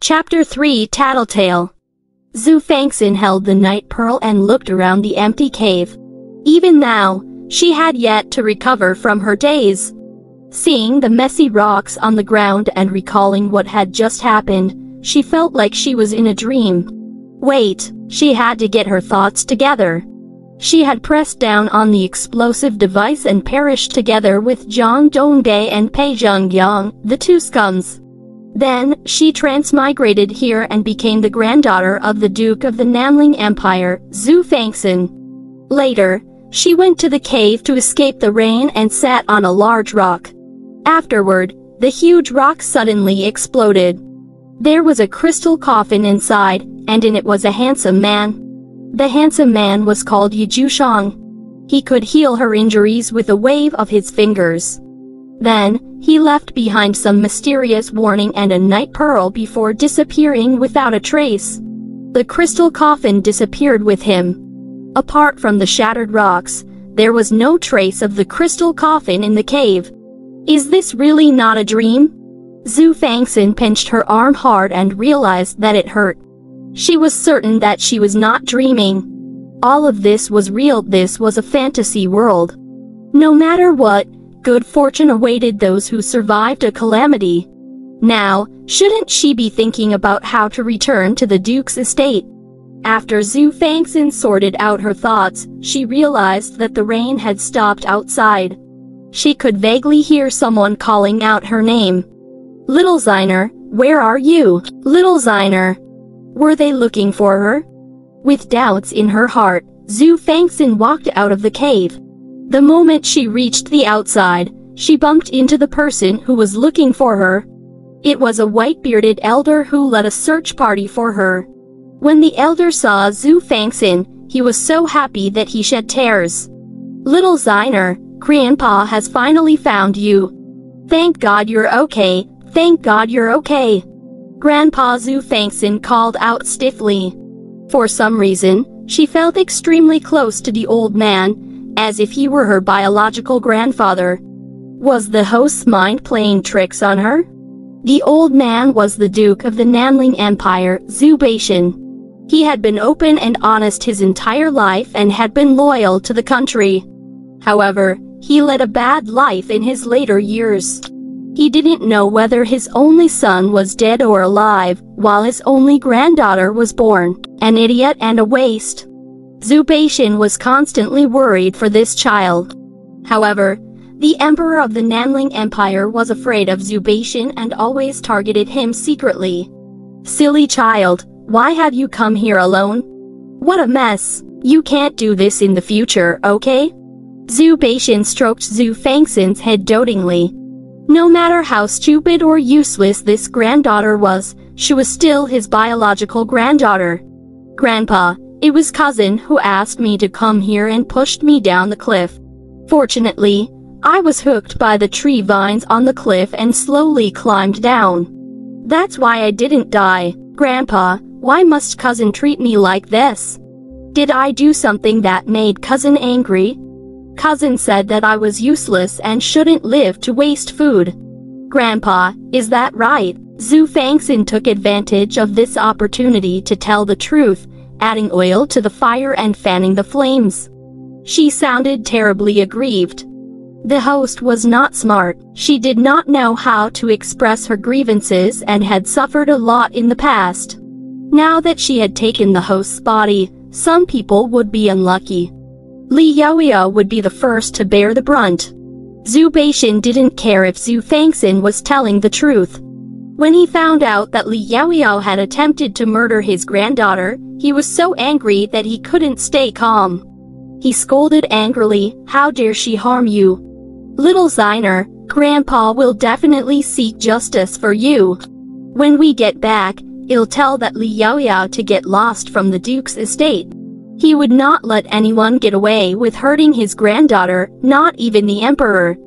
Chapter 3 Tattletale. Xue Fanxin held the night pearl and looked around the empty cave. Even now, she had yet to recover from her daze. Seeing the messy rocks on the ground and recalling what had just happened, she felt like she was in a dream. Wait, she had to get her thoughts together. She had pressed down on the explosive device and perished together with Zhang Dongbei and Pei Zhengyang, the two scums. Then, she transmigrated here and became the granddaughter of the Duke of the Nanling Empire, Xue Fanxin. Later, she went to the cave to escape the rain and sat on a large rock. Afterward, the huge rock suddenly exploded. There was a crystal coffin inside, and in it was a handsome man. The handsome man was called Jiushang. He could heal her injuries with a wave of his fingers. Then, he left behind some mysterious warning and a night pearl before disappearing without a trace. The crystal coffin disappeared with him. Apart from the shattered rocks, there was no trace of the crystal coffin in the cave. Is this really not a dream? Xue Fanxin pinched her arm hard and realized that it hurt. She was certain that she was not dreaming. All of this was real. This was a fantasy world. No matter what, good fortune awaited those who survived a calamity. Now, shouldn't she be thinking about how to return to the Duke's estate? After Xue Fanxin sorted out her thoughts, she realized that the rain had stopped outside. She could vaguely hear someone calling out her name. Little Xiner, where are you? Little Xiner. Were they looking for her? With doubts in her heart, Xue Fanxin walked out of the cave. The moment she reached the outside, she bumped into the person who was looking for her. It was a white-bearded elder who led a search party for her. When the elder saw Xue Fanxin, he was so happy that he shed tears. Little Xiner, Grandpa has finally found you. Thank God you're okay, thank God you're okay. Grandpa Xue Fanxin called out stiffly. For some reason, she felt extremely close to the old man, as if he were her biological grandfather. Was the host's mind playing tricks on her? The old man was the Duke of the Nanling Empire, Zubation. He had been open and honest his entire life and had been loyal to the country. However, he led a bad life in his later years. He didn't know whether his only son was dead or alive, while his only granddaughter was born, an idiot and a waste. Zubation was constantly worried for this child. However, the Emperor of the Nanling Empire was afraid of Zubation and always targeted him secretly. Silly child, why have you come here alone? What a mess. You can't do this in the future, okay? Zubation stroked Xue Fanxin's head dotingly. No matter how stupid or useless this granddaughter was, she was still his biological granddaughter. Grandpa, it was cousin who asked me to come here and pushed me down the cliff. Fortunately, I was hooked by the tree vines on the cliff and slowly climbed down. That's why I didn't die. Grandpa, why must cousin treat me like this? Did I do something that made cousin angry? Cousin said that I was useless and shouldn't live to waste food. Grandpa, is that right? Xue Fanxin took advantage of this opportunity to tell the truth, adding oil to the fire and fanning the flames. She sounded terribly aggrieved. The host was not smart. She did not know how to express her grievances and had suffered a lot in the past. Now that she had taken the host's body, some people would be unlucky. Li Yaoyao would be the first to bear the brunt. Zubation didn't care if Xue Fanxin was telling the truth. When he found out that Li Yaoyao had attempted to murder his granddaughter, he was so angry that he couldn't stay calm. He scolded angrily, "How dare she harm you? Little Xiner, Grandpa will definitely seek justice for you. When we get back, he'll tell that Li Yaoyao to get lost from the Duke's estate. He would not let anyone get away with hurting his granddaughter, not even the Emperor."